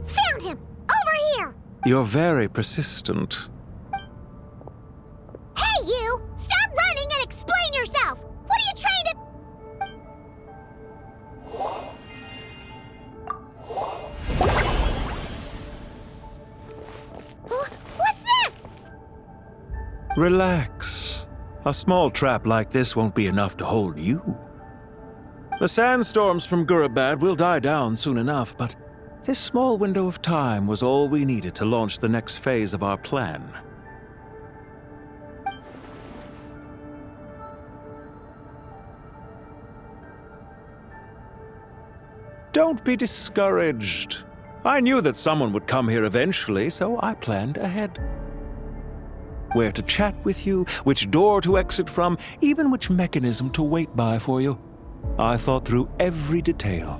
Found him! Over here! You're very persistent. Hey, you! Stop running and explain yourself! What are you trying to... What's this? Relax. A small trap like this won't be enough to hold you. The sandstorms from Gurabad will die down soon enough, but this small window of time was all we needed to launch the next phase of our plan. Don't be discouraged. I knew that someone would come here eventually, so I planned ahead. Where to chat with you, which door to exit from, even which mechanism to wait by for you. I thought through every detail.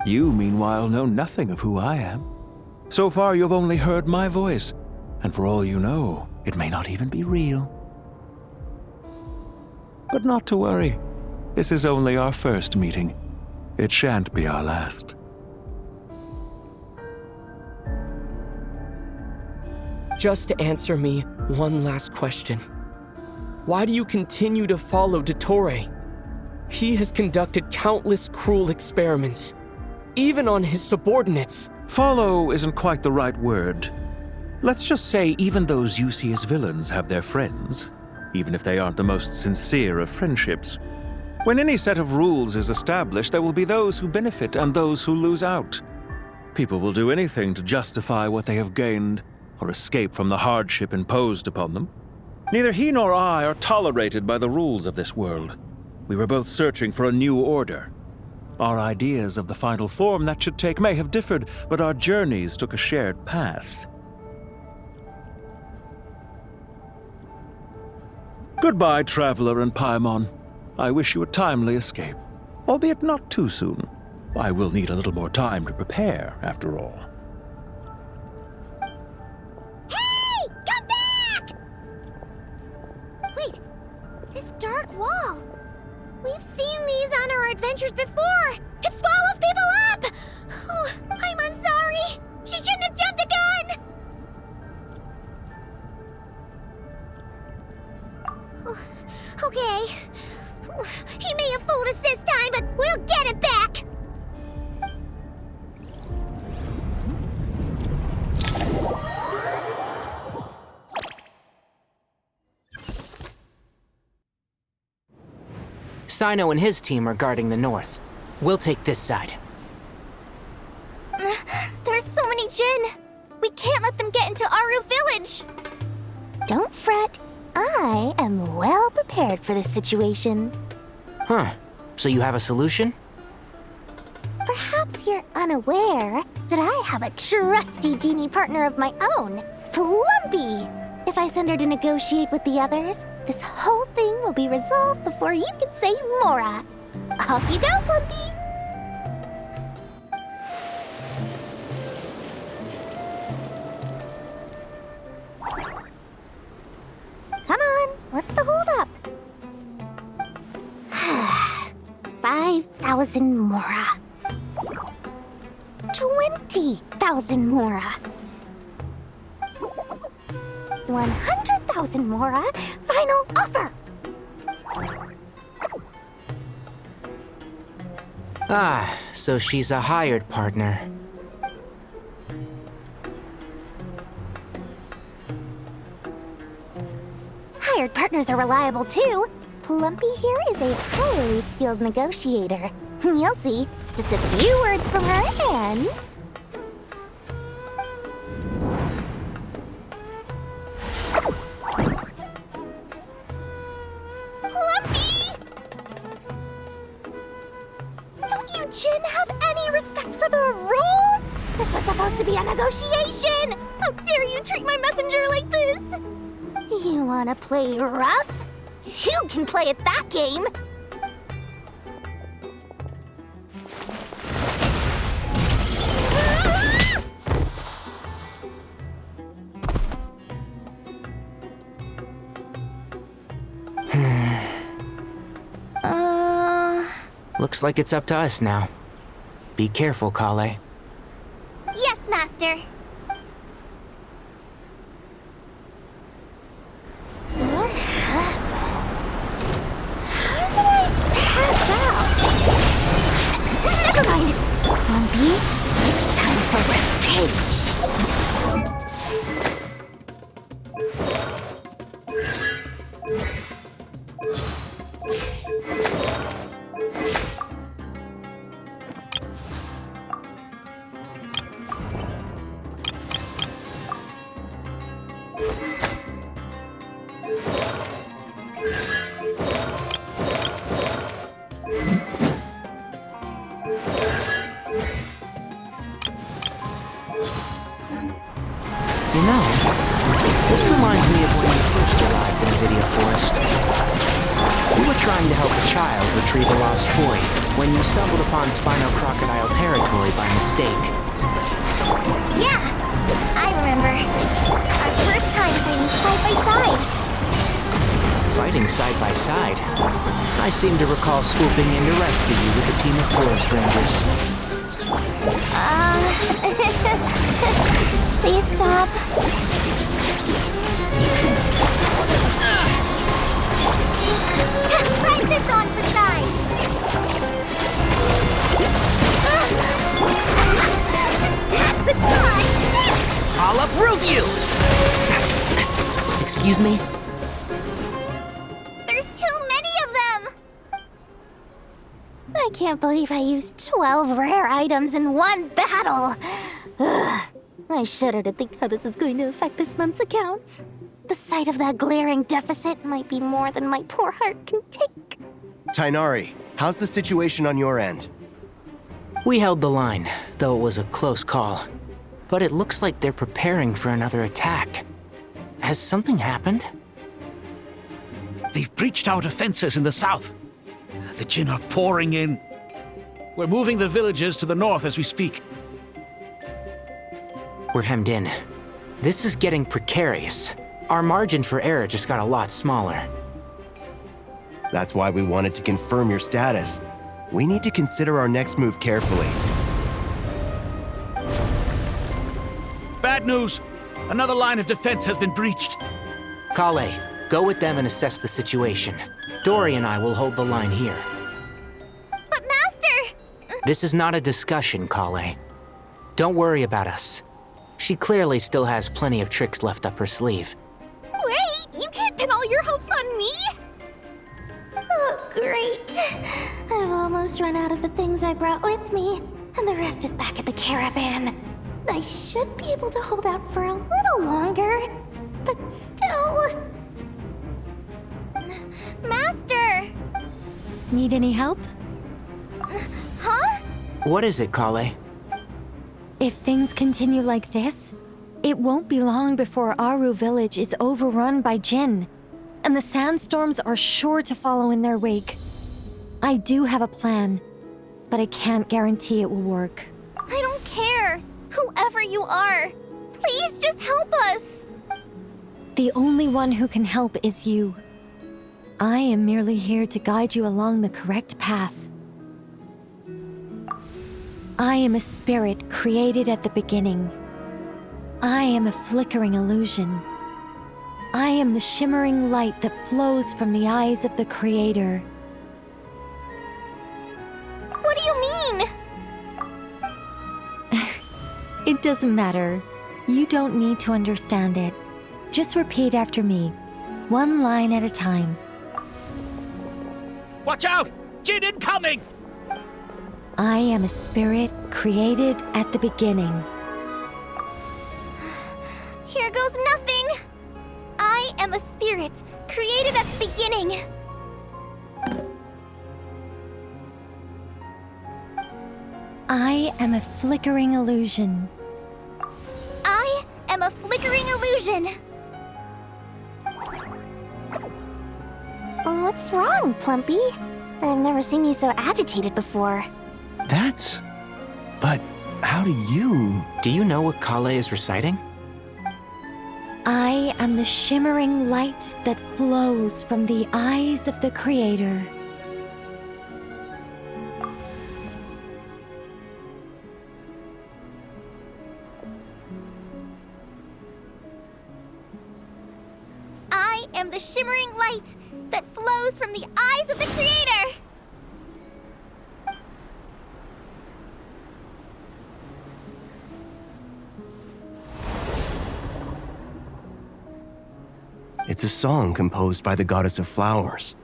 You, meanwhile, know nothing of who I am. So far, you've only heard my voice, and for all you know, it may not even be real. But not to worry. This is only our first meeting. It shan't be our last. Just answer me one last question. Why do you continue to follow Tutto? He has conducted countless cruel experiments, even on his subordinates. Follow isn't quite the right word. Let's just say even those you see as villains have their friends, even if they aren't the most sincere of friendships. When any set of rules is established, there will be those who benefit and those who lose out. People will do anything to justify what they have gained or escape from the hardship imposed upon them. Neither he nor I are tolerated by the rules of this world. We were both searching for a new order. Our ideas of the final form that should take may have differed, but our journeys took a shared path. Goodbye, Traveler and Paimon. I wish you a timely escape, albeit not too soon. I will need a little more time to prepare, after all. Hey! Come back! Wait, this dark wall. We've seen these on our adventures before. It swallows people up! Oh, I'm sorry. She shouldn't have jumped the gun! Oh, okay. He may have fooled us this time, but we'll get it back! Sino and his team are guarding the north. We'll take this side. There's so many Jin! We can't let them get into Aru Village! Don't fret. I am well prepared for this situation. Huh. So you have a solution? Perhaps you're unaware that I have a trusty genie partner of my own, Plumpy! If I send her to negotiate with the others, this whole thing will be resolved before you can say Mora. Off you go, Plumpy! Come on, what's the holdup? 5,000 Mora. 20,000 Mora. 100,000 Mora. Final offer. Ah, so she's a hired partner. Hired partners are reliable too. Plumpy here is a highly skilled negotiator. You'll see. Just a few words from her and... Plumpy! Don't you Jin have any respect for the rules? This was supposed to be a negotiation! How dare you treat my messenger like this? You wanna play rough? You can play at that game! Looks like it's up to us now. Be careful, Kale. Yes, Master. How did I pass out? Never mind. Lumpy, it's time for revenge. You know, this reminds me of when we first arrived in Avidia Forest. We were trying to help a child retrieve a lost toy when you stumbled upon Spino Crocodile territory by mistake. Yeah, I remember. Our first time fighting side by side. Fighting side by side. I seem to recall swooping in to rescue you with a team of forest rangers. Please stop. Try this on for size. That's a climb. I'll uproot you! Excuse me? There's too many of them. I can't believe I used 12 rare items in one battle. Ugh. I shudder to think how this is going to affect this month's accounts. The sight of that glaring deficit might be more than my poor heart can take. Tainari, how's the situation on your end? We held the line, though it was a close call. But it looks like they're preparing for another attack. Has something happened? They've breached our defenses in the south. The Jinn are pouring in. We're moving the villagers to the north as we speak. We're hemmed in. This is getting precarious. Our margin for error just got a lot smaller. That's why we wanted to confirm your status. We need to consider our next move carefully. Bad news! Another line of defense has been breached. Kale, go with them and assess the situation. Dory and I will hold the line here. But Master! This is not a discussion, Kale. Don't worry about us. She clearly still has plenty of tricks left up her sleeve. Wait, you can't pin all your hopes on me? Oh, great. I've almost run out of the things I brought with me, and the rest is back at the caravan. I should be able to hold out for a little longer, but still... Master! Need any help? Huh? What is it, Kale? If things continue like this, it won't be long before Aru village is overrun by Jinn, and the sandstorms are sure to follow in their wake. I do have a plan, but I can't guarantee it will work. I don't care. Whoever you are, please just help us. The only one who can help is you. I am merely here to guide you along the correct path. I am a spirit created at the beginning. I am a flickering illusion. I am the shimmering light that flows from the eyes of the Creator. What do you mean? It doesn't matter. You don't need to understand it. Just repeat after me, one line at a time. Watch out! Jinn incoming! I am a spirit created at the beginning. Here goes nothing. I am a spirit created at the beginning. I am a flickering illusion. I am a flickering illusion. What's wrong, Plumpy? I've never seen you so agitated before. But how do you... Do you know what Kale is reciting? I am the shimmering light that flows from the eyes of the Creator. the shimmering light that flows from the eyes of the Creator. It's a song composed by the goddess of flowers,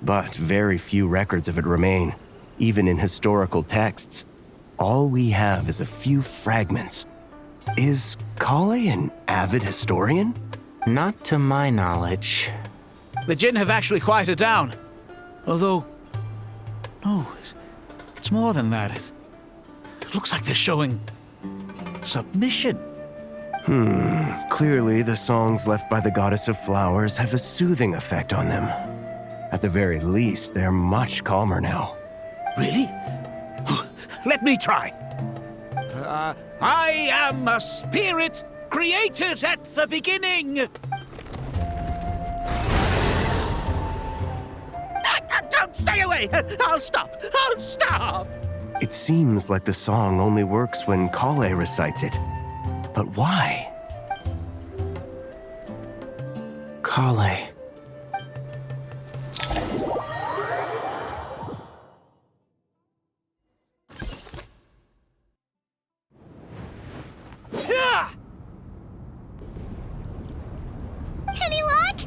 but very few records of it remain, even in historical texts. All we have is a few fragments. Is Kale an avid historian? Not to my knowledge. The Jinn have actually quieted down. Although, no, it's more than that. It looks like they're showing submission. Clearly, the songs left by the goddess of flowers have a soothing effect on them. At the very least, they're much calmer now. Really? Let me try. I am a spirit created at the beginning. Don't stay away. I'll stop. I'll stop. It seems like the song only works when Kale recites it. But why? Kale. Any luck?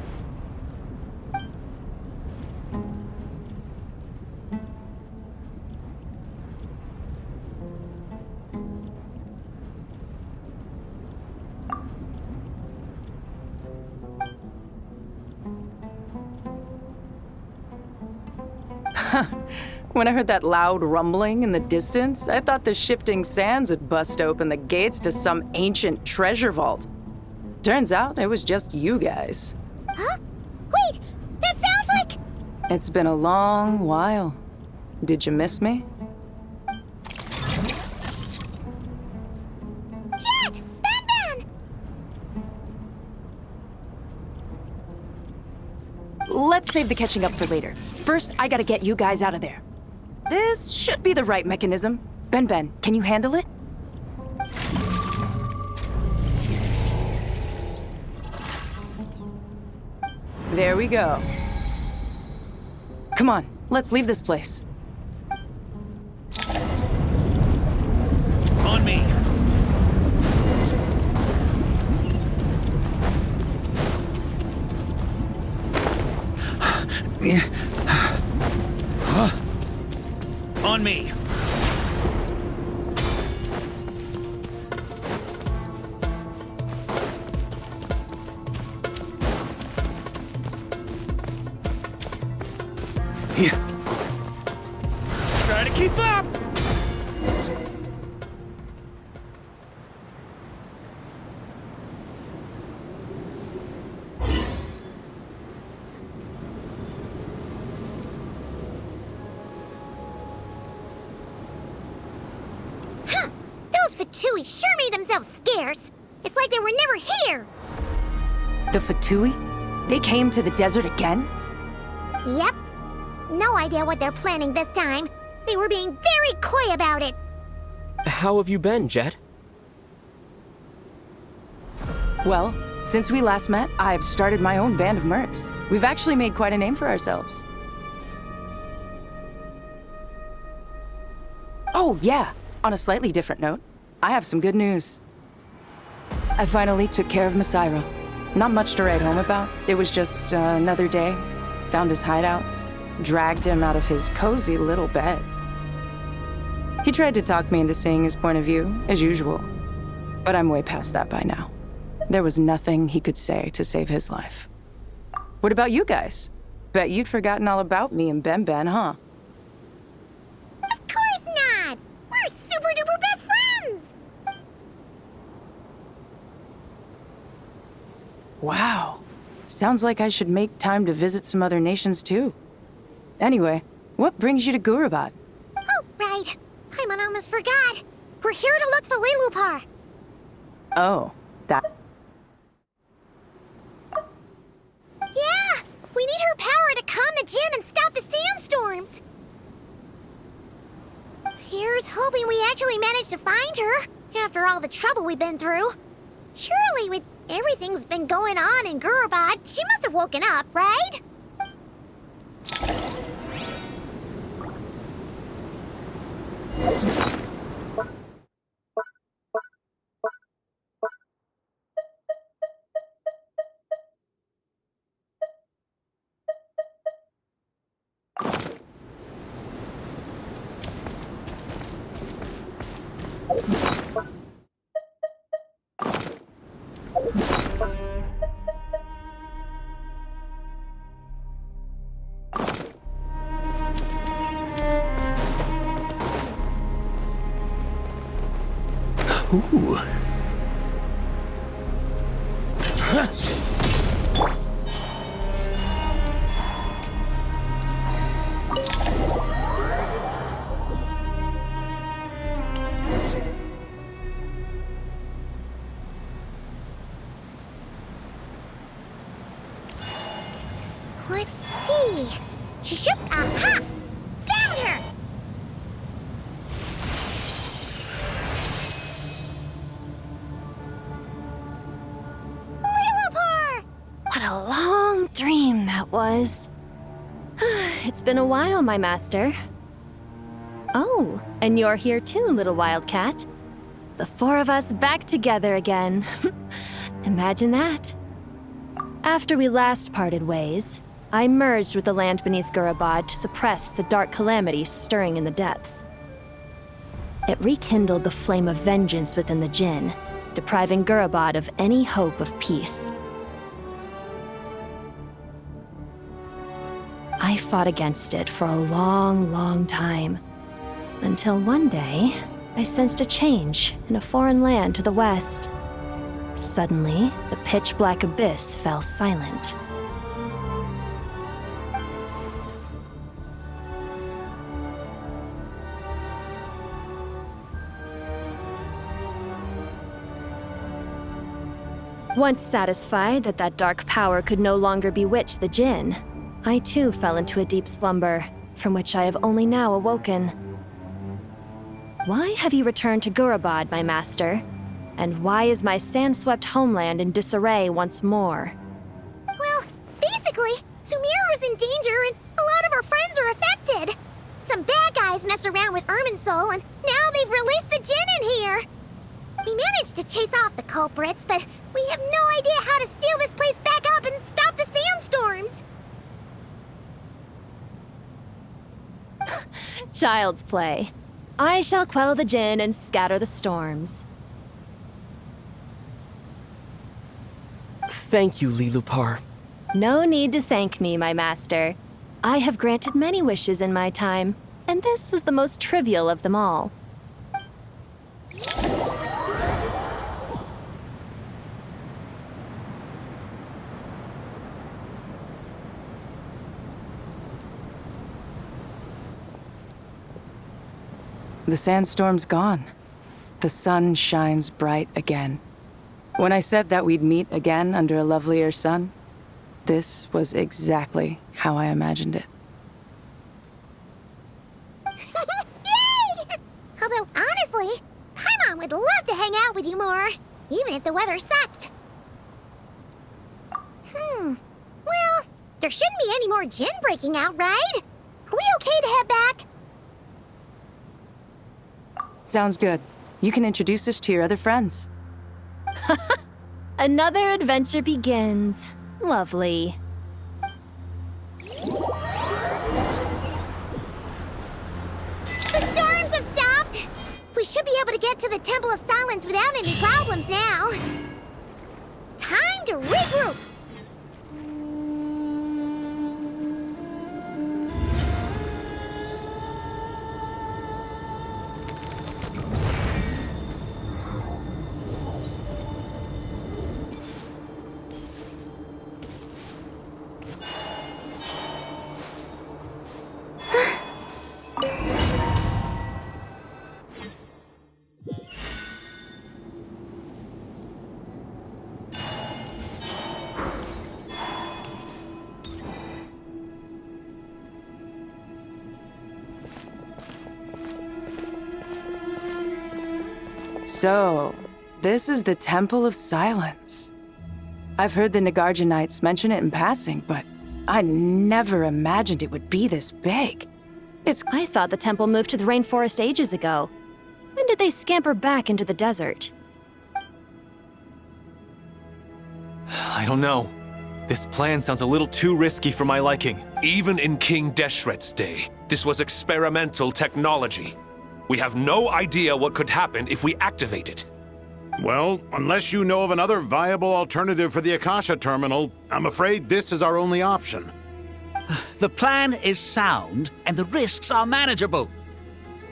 When I heard that loud rumbling in the distance, I thought the shifting sands had bust open the gates to some ancient treasure vault. Turns out it was just you guys. Huh? Wait, that sounds like... It's been a long while. Did you miss me? Jet! Ben! Let's save the catching up for later. First, I gotta get you guys out of there. This should be the right mechanism. Ben, can you handle it? There we go. Come on, let's leave this place. On me. On me. Here. Try to keep up. Huh! Those Fatui sure made themselves scarce. It's like they were never here. The Fatui? They came to the desert again? Yep. No idea what they're planning this time. They were being very coy about it. How have you been, Jet? Well, since we last met, I've started my own band of mercs. We've actually made quite a name for ourselves. Oh, yeah. On a slightly different note, I have some good news. I finally took care of Masairo. Not much to write home about. It was just another day. Found his hideout. Dragged him out of his cozy little bed. He tried to talk me into seeing his point of view, as usual. But I'm way past that by now. There was nothing he could say to save his life. What about you guys? Bet you'd forgotten all about me and Ben, huh? Of course not! We're super duper best friends! Wow. Sounds like I should make time to visit some other nations too. Anyway, what brings you to Gurabad? Oh, right. Paimon almost forgot. We're here to look for Lilupar. Oh, that... Yeah! We need her power to calm the Jinn and stop the sandstorms. Here's hoping we actually manage to find her, after all the trouble we've been through. Surely with Everything's been going on in Gurabad. She must have woken up, right? Ooh. Let's see. She should. Aha! Found her! Lilliput! What a long dream that was. It's been a while, my master. Oh, and you're here too, little wildcat. The four of us back together again. Imagine that. After we last parted ways, I merged with the land beneath Gurabad to suppress the dark calamity stirring in the depths. It rekindled the flame of vengeance within the Jinn, depriving Gurabad of any hope of peace. I fought against it for a long, long time, until one day, I sensed a change in a foreign land to the west. Suddenly, the pitch-black abyss fell silent. Once satisfied that that dark power could no longer bewitch the Jinn, I too fell into a deep slumber, from which I have only now awoken. Why have you returned to Gurabad, my master? And why is my sand-swept homeland in disarray once more? Well, basically, Sumeru's in danger and a lot of our friends are affected. Some bad guys messed around with Irminsul and now they've released the Jinn in here. We managed to chase off the culprits, but we have no idea how to seal this place back up and stop the sandstorms. Child's play. I shall quell the Jinn and scatter the storms. Thank you, Lilupar. No need to thank me, my master. I have granted many wishes in my time, and this was the most trivial of them all. The sandstorm's gone. The sun shines bright again. When I said that we'd meet again under a lovelier sun, this was exactly how I imagined it. Yay! Although, honestly, Paimon would love to hang out with you more, even if the weather sucked. Well, there shouldn't be any more Jinn breaking out, right? Are we okay to head back? Sounds good. You can introduce us to your other friends. Another adventure begins. Lovely. The storms have stopped! We should be able to get to the Temple of Silence without any problems now. Time to regroup! So, this is the Temple of Silence. I've heard the Nagarjanites mention it in passing, but I never imagined it would be this big. I thought the temple moved to the rainforest ages ago. When did they scamper back into the desert? I don't know. This plan sounds a little too risky for my liking. Even in King Deshret's day, this was experimental technology. We have no idea what could happen if we activate it. Well, unless you know of another viable alternative for the Akasha terminal, I'm afraid this is our only option. The plan is sound, and the risks are manageable.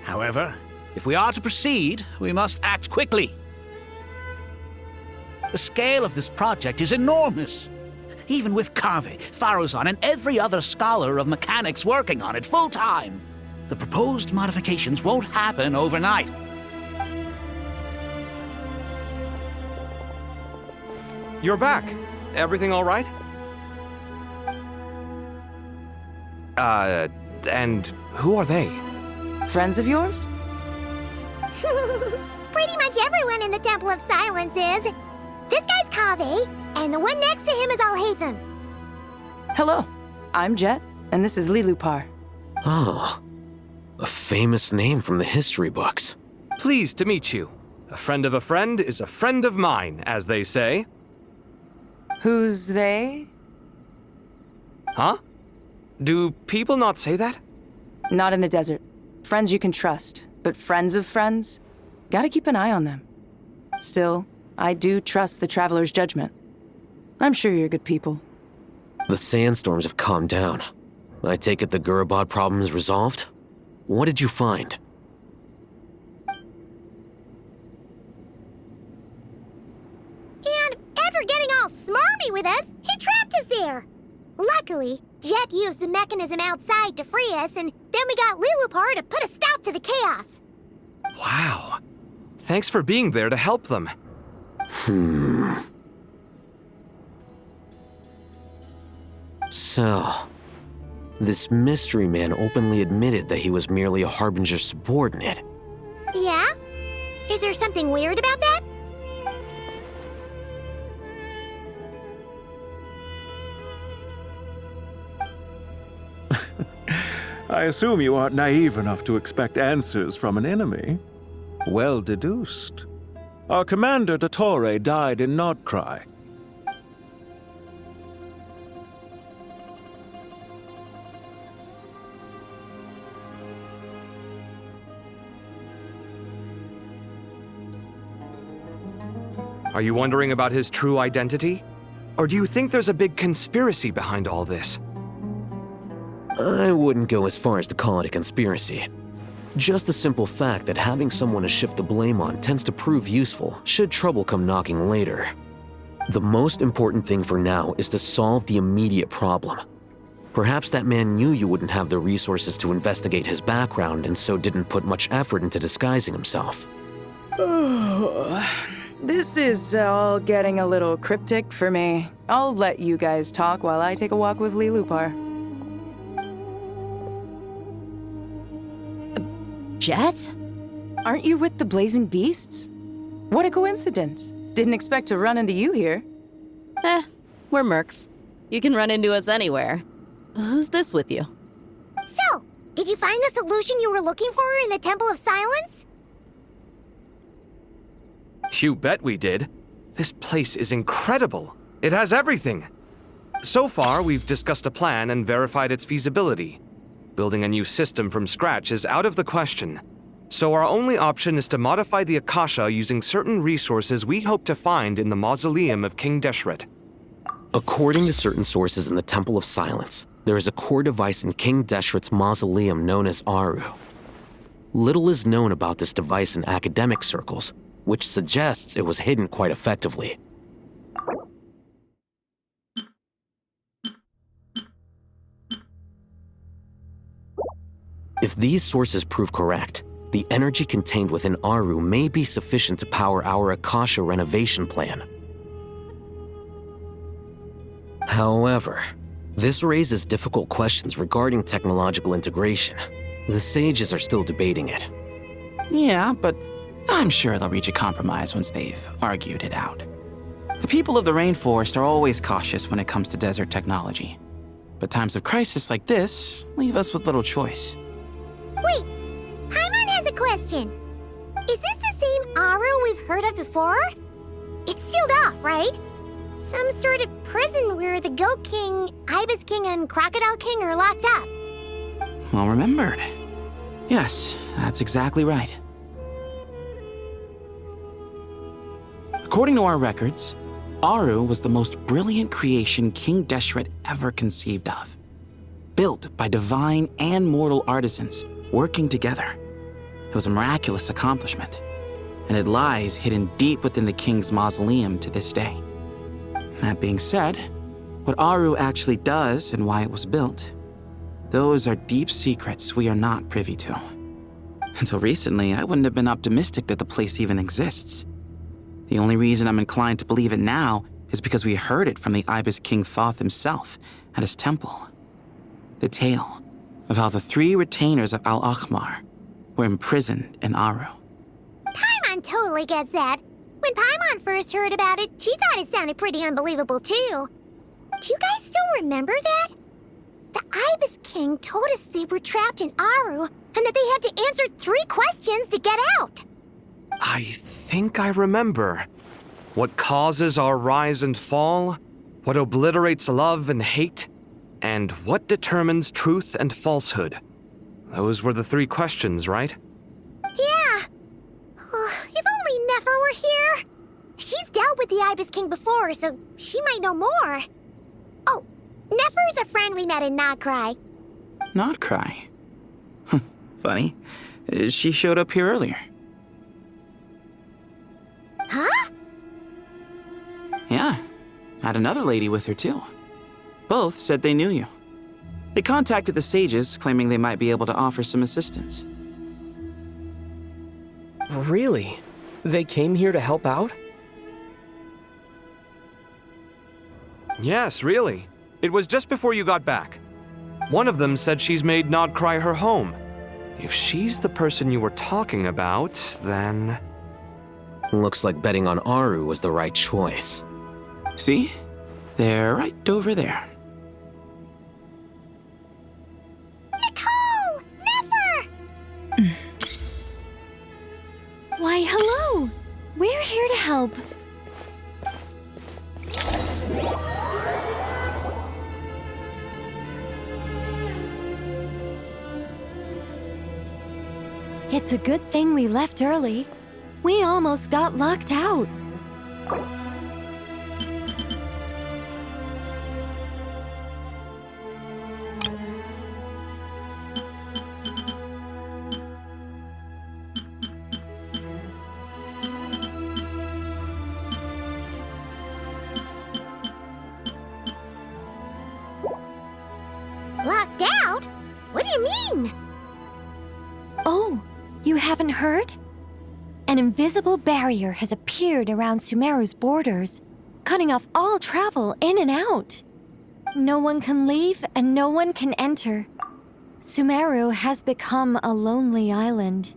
However, if we are to proceed, we must act quickly. The scale of this project is enormous. Even with Cade, Faruzan, and every other scholar of mechanics working on it full-time, the proposed modifications won't happen overnight. You're back. Everything all right? And who are they? Friends of yours? Pretty much everyone in the Temple of Silence is. This guy's Cade, and the one next to him is Alhaitham. Hello, I'm Jet, and this is Lilupar. Oh, a famous name from the history books. Pleased to meet you. A friend of a friend is a friend of mine, as they say. Who's they? Huh? Do people not say that? Not in the desert. Friends you can trust, but friends of friends? Gotta keep an eye on them. Still, I do trust the Traveler's judgment. I'm sure you're good people. The sandstorms have calmed down. I take it the Gurabad problem is resolved? What did you find? And after getting all smarmy with us, he trapped us there. Luckily, Jet used the mechanism outside to free us, and then we got Lilupar to put a stop to the chaos. Wow. Thanks for being there to help them. So, this mystery man openly admitted that he was merely a Harbinger subordinate. Yeah? Is there something weird about that? I assume you aren't naive enough to expect answers from an enemy. Well deduced. Our commander, Tutto, died in Nodcry. Are you wondering about his true identity? Or do you think there's a big conspiracy behind all this? I wouldn't go as far as to call it a conspiracy. Just the simple fact that having someone to shift the blame on tends to prove useful should trouble come knocking later. The most important thing for now is to solve the immediate problem. Perhaps that man knew you wouldn't have the resources to investigate his background and so didn't put much effort into disguising himself. This is all getting a little cryptic for me. I'll let you guys talk while I take a walk with Lilupar. Jet? Aren't you with the Blazing Beasts? What a coincidence. Didn't expect to run into you here. We're mercs. You can run into us anywhere. Who's this with you? So, did you find the solution you were looking for in the Temple of Silence? You bet we did. This place is incredible. It has everything. So far, we've discussed a plan and verified its feasibility. Building a new system from scratch is out of the question. So our only option is to modify the Akasha using certain resources we hope to find in the mausoleum of King Deshret. According to certain sources in the Temple of Silence, there is a core device in King Deshret's mausoleum known as Aru. Little is known about this device in academic circles, which suggests it was hidden quite effectively. If these sources prove correct, the energy contained within Aru may be sufficient to power our Akasha renovation plan. However, this raises difficult questions regarding technological integration. The sages are still debating it. Yeah, but I'm sure they'll reach a compromise once they've argued it out. The people of the rainforest are always cautious when it comes to desert technology. But times of crisis like this leave us with little choice. Wait, Paimon has a question. Is this the same Aru we've heard of before? It's sealed off, right? Some sort of prison where the Goat King, Ibis King, and Crocodile King are locked up. Well remembered. Yes, that's exactly right. According to our records, Aru was the most brilliant creation King Deshret ever conceived of. Built by divine and mortal artisans working together. It was a miraculous accomplishment, and it lies hidden deep within the king's mausoleum to this day. That being said, what Aru actually does and why it was built, those are deep secrets we are not privy to. Until recently, I wouldn't have been optimistic that the place even exists. The only reason I'm inclined to believe it now is because we heard it from the Ibis King Thoth himself at his temple. The tale of how the 3 retainers of Al-Akhmar were imprisoned in Aru. Paimon totally gets that. When Paimon first heard about it, she thought it sounded pretty unbelievable too. Do you guys still remember that? The Ibis King told us they were trapped in Aru and that they had to answer 3 questions to get out. I think I remember. What causes our rise and fall? What obliterates love and hate? And what determines truth and falsehood? Those were the 3 questions, right? Yeah. If only Nefer were here. She's dealt with the Ibis King before, so she might know more. Oh, Nefer's a friend we met in Notcry. Notcry? Funny. She showed up here earlier. Huh? Yeah. Had another lady with her, too. Both said they knew you. They contacted the sages, claiming they might be able to offer some assistance. Really? They came here to help out? Yes, really. It was just before you got back. One of them said she's made Notcry her home. If she's the person you were talking about, then... Looks like betting on Aru was the right choice. See? They're right over there. Nicole! Nefer! Why, hello! We're here to help. It's a good thing we left early. We almost got locked out. Locked out? What do you mean? Oh, you haven't heard? An invisible barrier has appeared around Sumeru's borders, cutting off all travel in and out. No one can leave and no one can enter. Sumeru has become a lonely island.